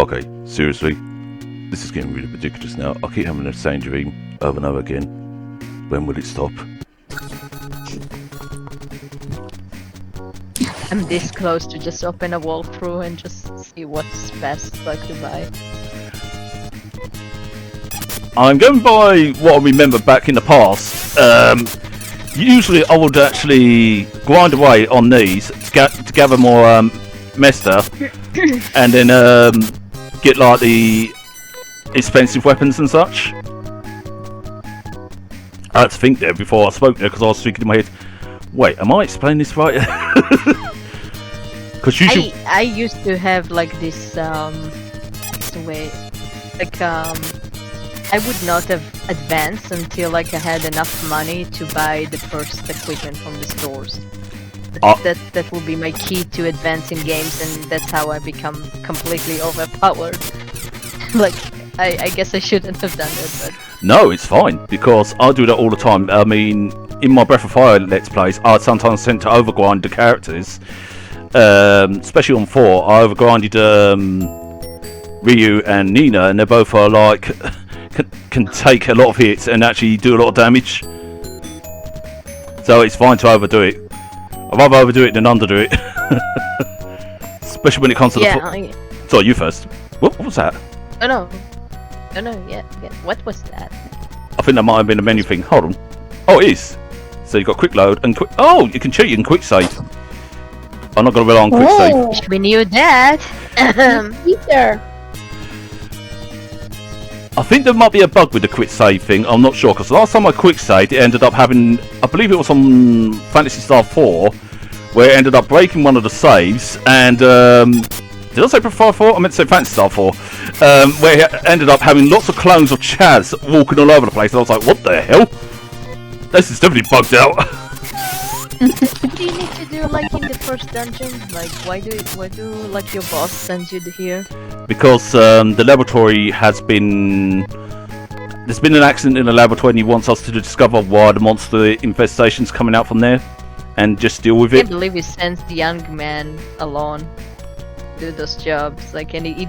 Okay, seriously, this is getting really ridiculous now. I keep having the same dream over and over again. When will it stop? I'm this close to just open a walkthrough and just see what's best like to buy. I'm going by what I remember back in the past. Usually I would actually grind away on these to gather more Mester, and then get like the expensive weapons and such. I had to think there before I spoke there because I was thinking in my head, wait, am I explaining this right? Because usually I used to have like this way, like I would not have advanced until like I had enough money to buy the first equipment from the stores. That will be my key to advance in games, and that's how I become completely overpowered. Like, I guess I shouldn't have done that, but... No, it's fine, because I do that all the time. I mean, in my Breath of Fire Let's Plays, I sometimes tend to overgrind the characters. Especially on 4, I overgrinded Ryu and Nina, and they both are like... can take a lot of hits and actually do a lot of damage. So it's fine to overdo it. I'd rather overdo it than underdo it. Especially when it comes to the... Sorry, you first. What was that? Oh no. Oh no, yeah. What was that? I think that might have been a menu thing. Hold on. Oh, it is. So you've got quick load and quick... Oh, you can cheat and quick save. I'm not going to rely on quick save. We knew that. Peter. I think there might be a bug with the quick save thing. I'm not sure, because last time I quick saved, it ended up having... I believe it was on Phantasy Star 4, where it ended up breaking one of the saves, and... did I say Breath of Fire 4? I meant to say Phantasy Star 4. Where it ended up having lots of clones of Chaz walking all over the place, and I was like, what the hell? This is definitely bugged out. What do you need to do like in the first dungeon? Like why do like your boss send you here? Because the laboratory has been... There's been an accident in the laboratory and he wants us to discover why the monster infestation's coming out from there and just deal with it. I can't believe he sends the young man alone to do those jobs, like, and he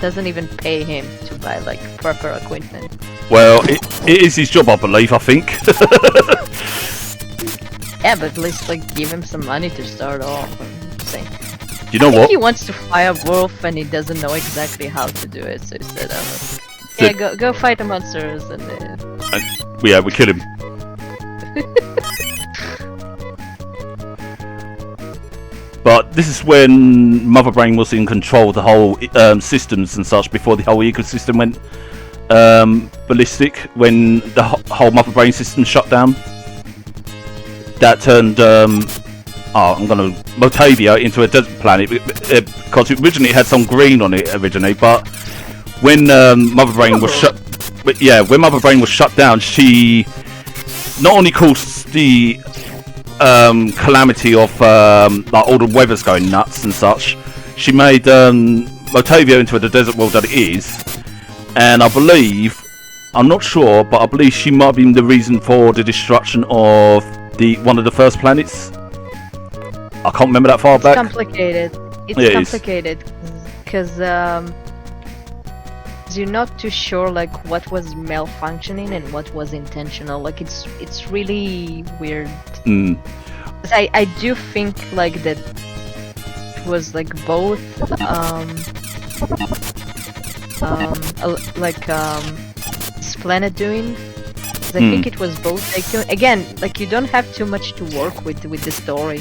doesn't even pay him to buy like proper equipment. Well, it is his job, I believe, I think. Yeah, but at least like give him some money to start off. You know I think what? he wants to fire a wolf and he doesn't know exactly how to do it, so he said, yeah, go fight the monsters and yeah, we kill him. But this is when Mother Brain was in control of the whole systems and such before the whole ecosystem went ballistic, when the whole Mother Brain system shut down. That turned Motavia into a desert planet because originally it had some green on it originally, but when Mother Brain was shut, when Mother Brain was shut down, she not only caused the calamity of like all the weather's going nuts and such, she made Motavia into the desert world that it is, and I believe, I'm not sure, but I believe she might have been the reason for the destruction of one of the first planets. I can't remember that far back. It's complicated. It's complicated because you're not too sure like what was malfunctioning and what was intentional. Like it's really weird. I do think like that it was like both this planet doing. I think it was both. Like, again, like you don't have too much to work with the story.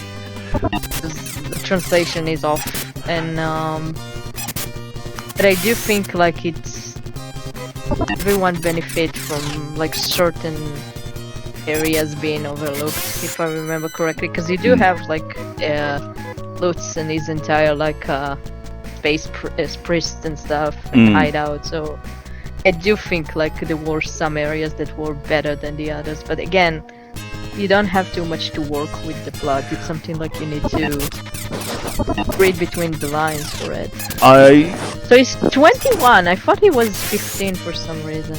The translation is off, and but I do think like it's everyone benefit from like certain areas being overlooked, if I remember correctly, because you do have like Lutz and his entire like space priest and stuff and hideout, so I do think like there were some areas that were better than the others, but again, you don't have too much to work with the plot. It's something like you need to read between the lines for it. So he's 21. I thought he was 15 for some reason.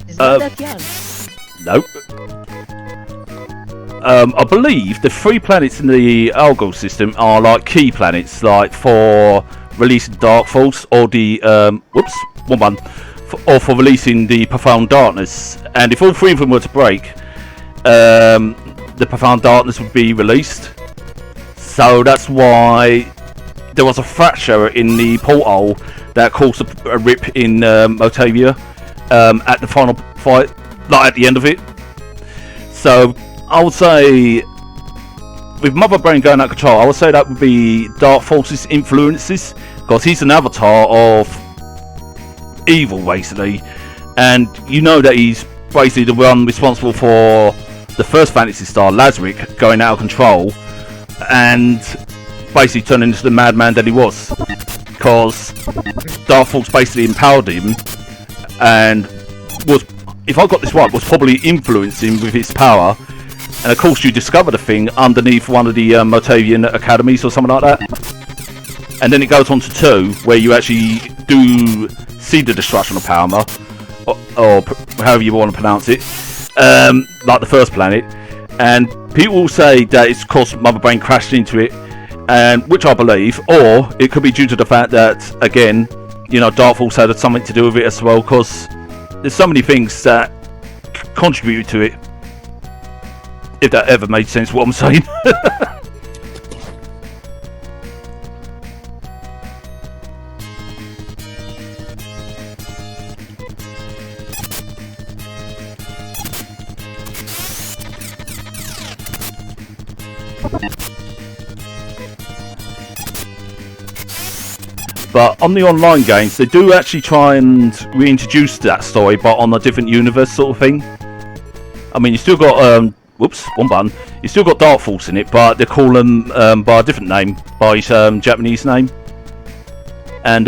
He's not that young. Nope. I believe the 3 planets in the Algol system are like key planets, like for releasing Dark Force or the or for releasing the Profound Darkness. And if all 3 of them were to break, the Profound Darkness would be released. So that's why there was a fracture in the porthole that caused a rip in Motavia at the final fight, like at the end of it. So I would say, with Mother Brain going out of control, I would say that would be Dark Force's influences, because he's an avatar of evil, basically, and you know that he's basically the one responsible for the first Phantasy star, Lazarick, going out of control and basically turning into the madman that he was, because Dark Force basically empowered him and was, if I got this right, was probably influencing with his power. And of course you discover the thing underneath one of the Motavian academies or something like that. And then it goes on to 2, where you actually do see the destruction of Palma, or however you want to pronounce it, like the first planet. And people will say that it's because Mother Brain crashed into it, and which I believe, or it could be due to the fact that, again, you know, Dark Force had something to do with it as well, because there's so many things that contributed to it. If that ever made sense, what I'm saying. But on the online games, they do actually try and reintroduce that story, but on a different universe sort of thing. I mean, you still got one button. You still got Dark Force in it, but they call him by a different name, by his Japanese name. And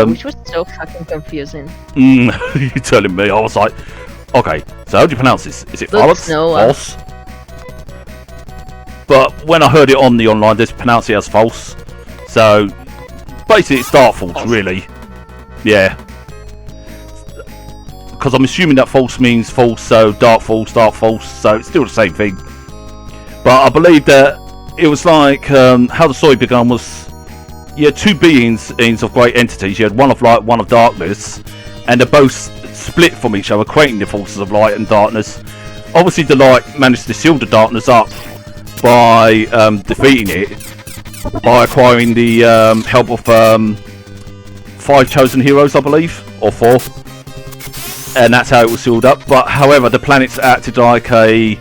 which was so fucking confusing. You're telling me? I was like, okay, so how do you pronounce this? Is it False? False? But when I heard it on the online, they pronounce it as False. So basically, it's Dark Force, really. Yeah. Because I'm assuming that false means false, so dark false, so it's still the same thing. But I believe that it was like how the story began was, you had 2 beings of great entities. You had one of light, one of darkness, and they're both split from each other, creating the forces of light and darkness. Obviously, the light managed to seal the darkness up by defeating it, by acquiring the help of 5 chosen heroes, I believe, or 4. And that's how it was sealed up. But however, the planets acted like a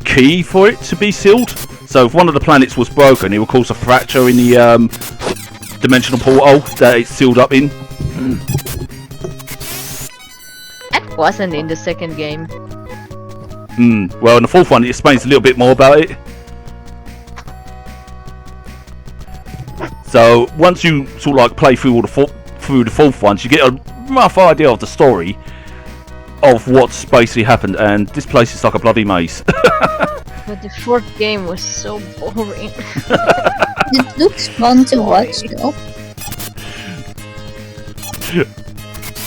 key for it to be sealed. So if one of the planets was broken, it would cause a fracture in the dimensional portal that it's sealed up in. That wasn't in the second game. Well, in the 4th one, it explains a little bit more about it. So once you sort of like play through all the 4th ones, you get a rough idea of the story of what's basically happened, and this place is like a bloody maze. But the 4th game was so boring. It looks fun to watch though.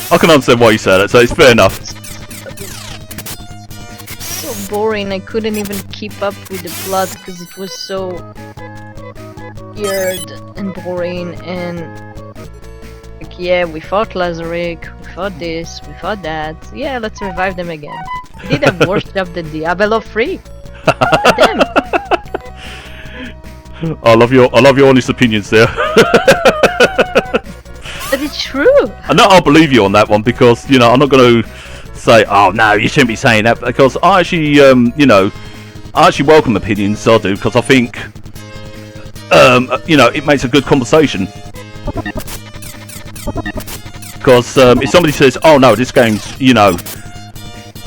I can understand why you say that, so it's fair enough. So boring, I couldn't even keep up with the plot because it was so weird and boring. And like, yeah, we fought Lazarick, we fought this, we fought that. Yeah, let's revive them again. We did a worse job than Diablo 3. Damn. I love your honest opinions there. But it's true. I know I'll believe you on that one, because you know I'm not going to say, oh no, you shouldn't be saying that, because I actually you know, I actually welcome opinions, so I do, because I think you know, it makes a good conversation. Because if somebody says, oh no, this game's, you know,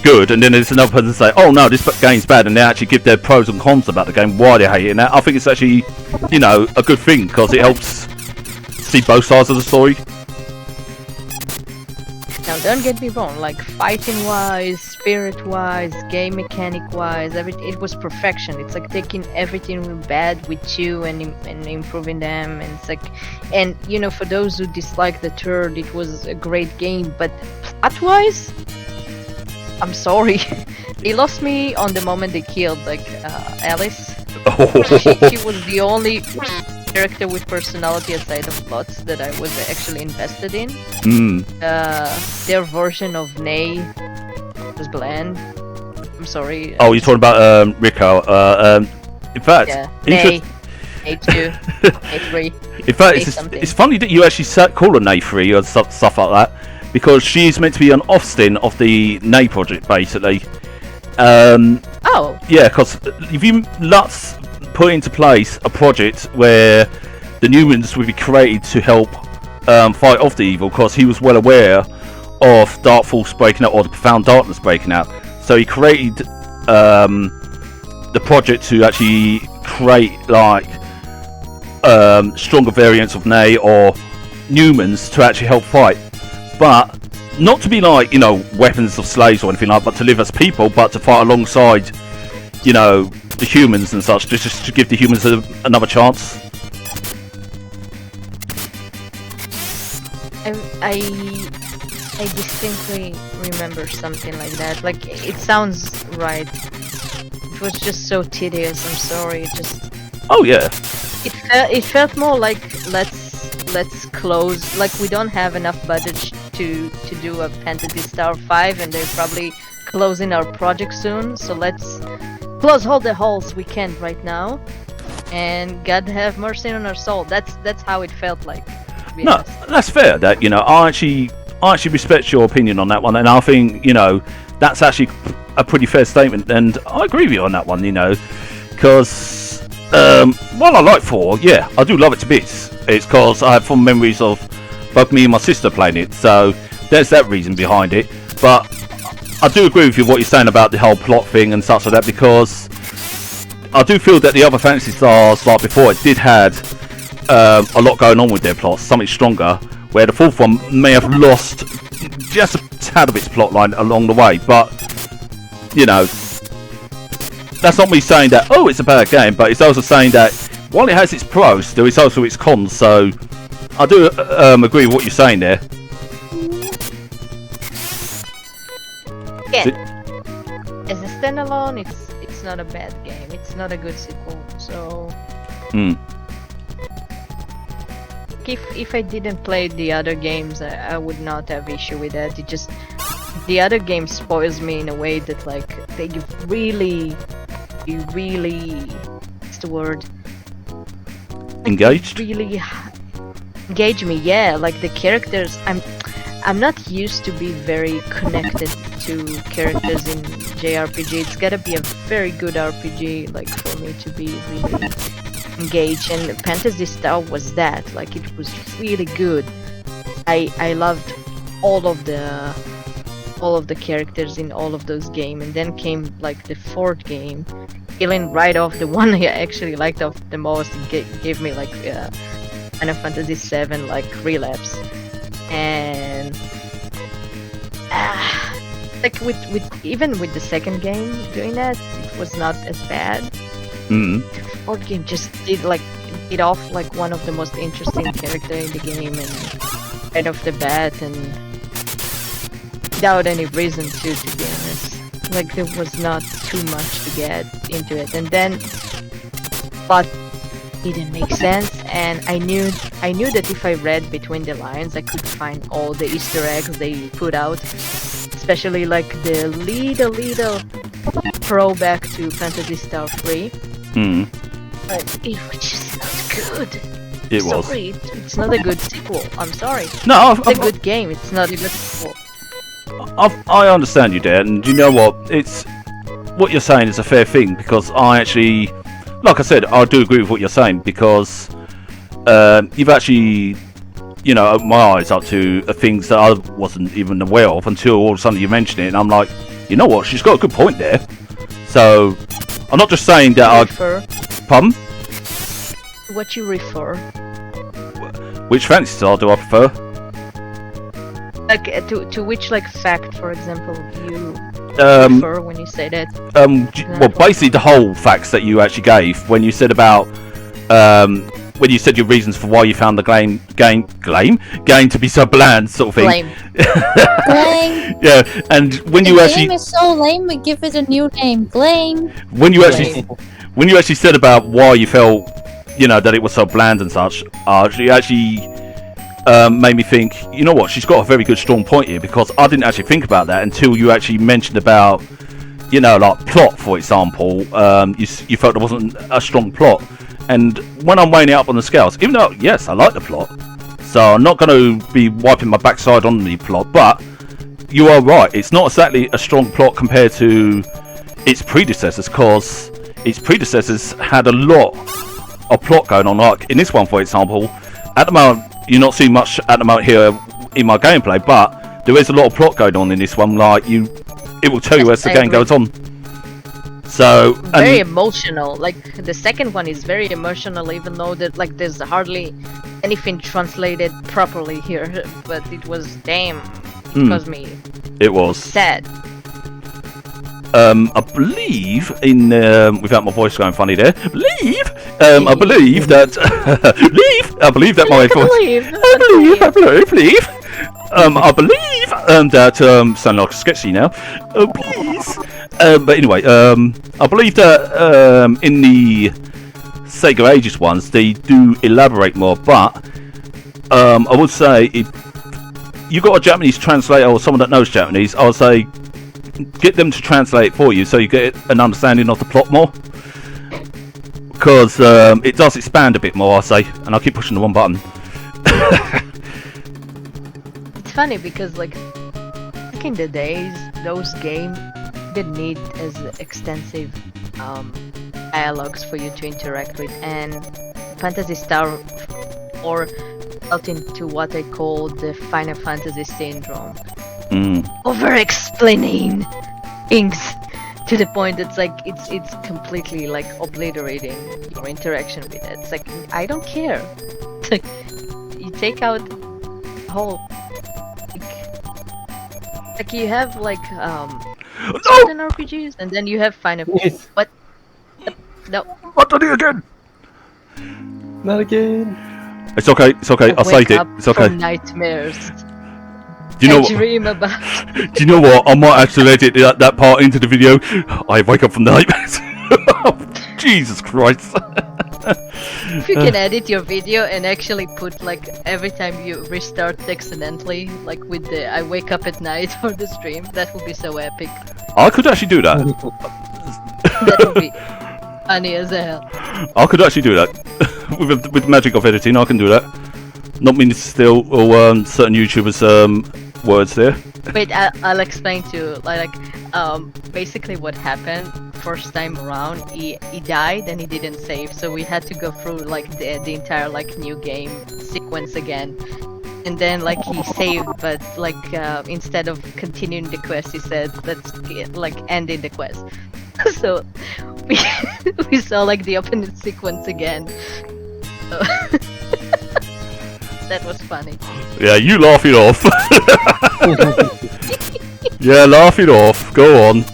good, and then there's another person say, oh no, this game's bad, and they actually give their pros and cons about the game, why they hate it, and that, I think it's actually, you know, a good thing, because it helps see both sides of the story. Now don't get me wrong, like fighting wise, spirit wise, game mechanic wise, it was perfection. It's like taking everything bad with you and improving them, and it's like, and you know, for those who dislike the third, it was a great game, but plot wise, I'm sorry. He lost me on the moment they killed like Alice. She was the only character with personality aside of Lutz that I was actually invested in. Their version of Ney was bland. I'm sorry. Oh, you're talking about Rico. In fact, Yeah, Ney. A2, A3. In fact, it's funny that you actually call her Ney 3 or stuff like that, because she's meant to be an offspring of the Ney project, basically. Oh. Yeah, because if you Lutz put into place a project where the Newmans would be created to help fight off the evil, because he was well aware of Dark Force breaking out, or the Profound Darkness breaking out, so he created the project to actually create like stronger variants of Ney or Newmans to actually help fight, but not to be like, you know, weapons of slaves or anything like that, but to live as people, but to fight alongside, you know, the humans and such, just to give the humans another chance. I distinctly remember something like that. Like, it sounds right. It was just so tedious. I'm sorry. It just. Oh yeah. It felt more like let's close. Like, we don't have enough budget to do a Phantasy Star 5, and they're probably closing our project soon. So let's close all the holes we can right now, and God have mercy on our soul. That's how it felt like. No, that's fair. That, you know, I actually respect your opinion on that one, and I think, you know, that's actually a pretty fair statement, and I agree with you on that one. You know, because while I like 4, yeah, I do love it to bits. It's because I have fond memories of both me and my sister playing it, so there's that reason behind it. But I do agree with you what you're saying about the whole plot thing and such like that, because I do feel that the other Phantasy Stars, like before, it did had a lot going on with their plots, something stronger, where the 4th one may have lost just a tad of its plot line along the way. But, you know, that's not me saying that, oh, it's a bad game, but it's also saying that while it has its pros, there is also its cons. So I do agree with what you're saying there. Yeah. As a standalone, it's not a bad game. It's not a good sequel. So if I didn't play the other games, I would not have issue with that. It just, the other game spoils me in a way that, like, you really, what's the word? Engaged? Really engage me, yeah. Like, the characters, I'm not used to be very connected to characters in JRPG. It's gotta be a very good RPG, like, for me to be really engaged, and Phantasy Star was that. Like, it was really good. I loved all of the characters in all of those games, and then came like the 4th game, killing right off the one I actually liked off the most. It gave me like Final Fantasy 7 like relapse, and like with even with the 2nd game doing that, it was not as bad. The 4th game just did off like one of the most interesting character in the game, and right off the bat, and without any reason to be honest. Like, there was not too much to get into it, and then but didn't make sense, and I knew that if I read between the lines, I could find all the Easter eggs they put out, especially like the little throwback to Phantasy Star 3. But it was just not good. Sorry, it's not a good sequel. I'm sorry. No, it's a good game. It's not a good sequel. I understand you there, and you know what? It's what you're saying is a fair thing, because I actually, like I said, I do agree with what you're saying, because you've actually, you know, opened my eyes up to things that I wasn't even aware of until all of a sudden you mentioned it, and I'm like, you know what? She's got a good point there. So I'm not just saying that Pardon? What you refer? Which Phantasy Star do I prefer? Like, to which, like, fact, for example, you refer when you say that? Well, basically the whole facts that you actually gave when you said about when you said your reasons for why you found the game to be so bland, sort of thing. Blame. Blame. Yeah, and when you The actually game is so lame, we give it a new name. Blame. when you actually said about why you felt, you know, that it was so bland and such, you actually made me think, you know what, she's got a very good strong point here, because I didn't actually think about that until you actually mentioned about, you know, like plot, for example. You felt there wasn't a strong plot, and when I'm weighing it up on the scales, even though yes, I like the plot, so I'm not going to be wiping my backside on the plot, but you are right, it's not exactly a strong plot compared to its predecessors, because its predecessors had a lot of plot going on. Like in this one, for example, at the moment you're not seeing much at the moment here in my gameplay, but there is a lot of plot going on in this one. Like it will tell you as the game goes on. So Very emotional. Like the second one is very emotional, even though that like there's hardly anything translated properly here. But it was damn. It caused me. It was sad. I believe in without my voice going funny there. I believe that I believe that my voice. I believe that sound like sketchy now. Oh please. But anyway, I believe that in the Sega Ages ones they do elaborate more, but I would say if you got a Japanese translator or someone that knows Japanese, I would say get them to translate it for you so you get an understanding of the plot more, because it does expand a bit more, I say, and I keep pushing the one button. It's funny because like back in the days, those games didn't need as extensive dialogues for you to interact with, and Phantasy Star or felt into what I call the Final Fantasy syndrome. Over-explaining things to the point that's like it's completely like obliterating your interaction with it. It's like I don't care. It's like you take out whole like you have like certain RPGs and then you have Final what? No. What did he again? Not again. It's okay. It's okay. I'll save it. It's okay. From nightmares. Do you know I what? dream about. Do you know what? I might actually edit that part into the video. I wake up from the nightmares. Jesus Christ. If you can edit your video and actually put like every time you restart accidentally, like with the I wake up at night for the stream, that would be so epic. I could actually do that. That would be funny as hell. I could actually do that. with the magic of editing, I can do that. Not meaning to steal or certain YouTubers' words there. Wait, I'll explain to you. Like, basically what happened first time around, he died and he didn't save, so we had to go through like the entire like new game sequence again. And then like he saved, but like instead of continuing the quest, he said let's like ending the quest. So we saw like the opening sequence again. So that was funny. Yeah, you laugh it off. Yeah, laugh it off. Go on.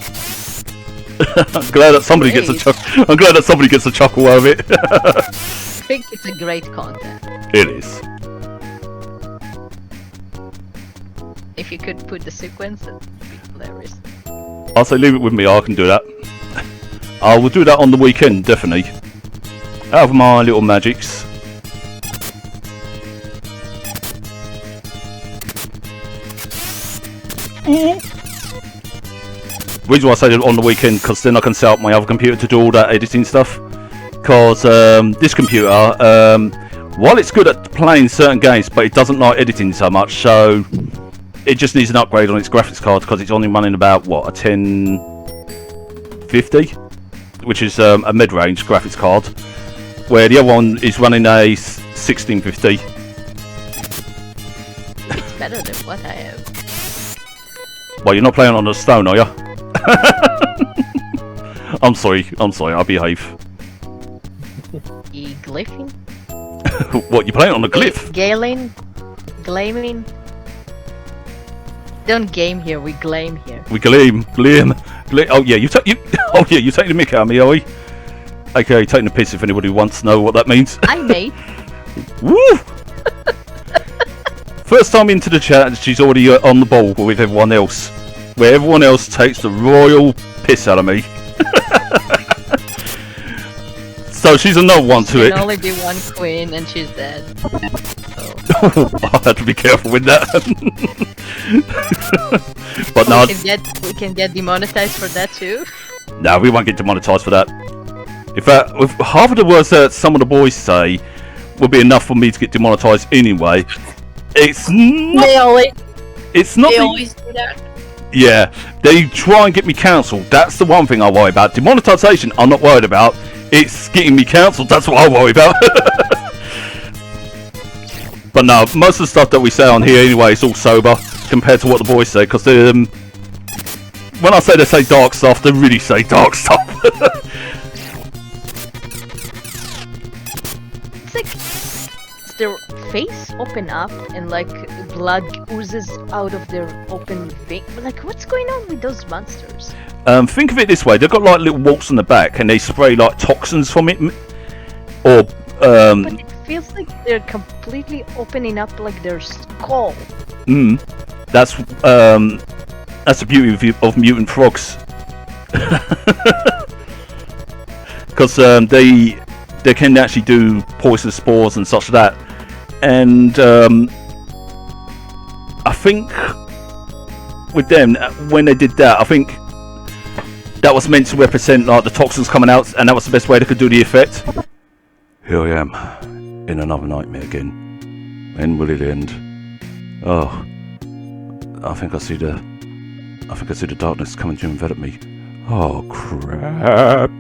I'm glad that somebody gets a chuckle. I'm glad that somebody gets a chuckle out of it. I think it's a great content. It is. If you could put the sequence, it would be hilarious. I'll say leave it with me. I can do that. I will do that on the weekend, definitely. Out of my little magics. Reason why I say on the weekend, because then I can set up my other computer to do all that editing stuff. Because this computer, while it's good at playing certain games, but it doesn't like editing so much, so it just needs an upgrade on its graphics card, because it's only running about what, a 1050, which is a mid-range graphics card, where the other one is running a 1650. It's better than what I have. Well, you're not playing on the stone, are you? I'm sorry, I'll behave. E glyphing? What, you playing on the glyph? Galing? Glaming? Don't game here, we glame here. We gleam. Oh yeah, you taking the mick out of me, are we? Okay, taking the piss if anybody wants to know what that means. I mate. Woo! First time into the chat, she's already on the ball with everyone else. Where everyone else takes the royal piss out of me. So she's another one to it. Can only be one queen and she's dead. I had to be careful with that. But no, we can get demonetized for that too. No, we won't get demonetized for that. In fact, with half of the words that some of the boys say would be enough for me to get demonetized anyway. It's not. It's not. They always do that. Yeah, they try and get me cancelled. That's the one thing I worry about. Demonetization, I'm not worried about. It's getting me cancelled. That's what I worry about. But no, most of the stuff that we say on here anyway is all sober compared to what the boys say. Because when I say they say dark stuff, they really say dark stuff. It's like their face open up and like blood oozes out of their open vein. Like, what's going on with those monsters? Think of it this way: they've got like little warts on the back, and they spray like toxins from it, or But it feels like they're completely opening up like their skull. That's the beauty of mutant frogs. Because they can actually do poisonous spores and such like that. And I think with them, when they did that, I think that was meant to represent like the toxins coming out, and that was the best way they could do the effect. Here I am in another nightmare again. When will it end? Oh, I think I see the darkness coming to envelop me. Oh crap!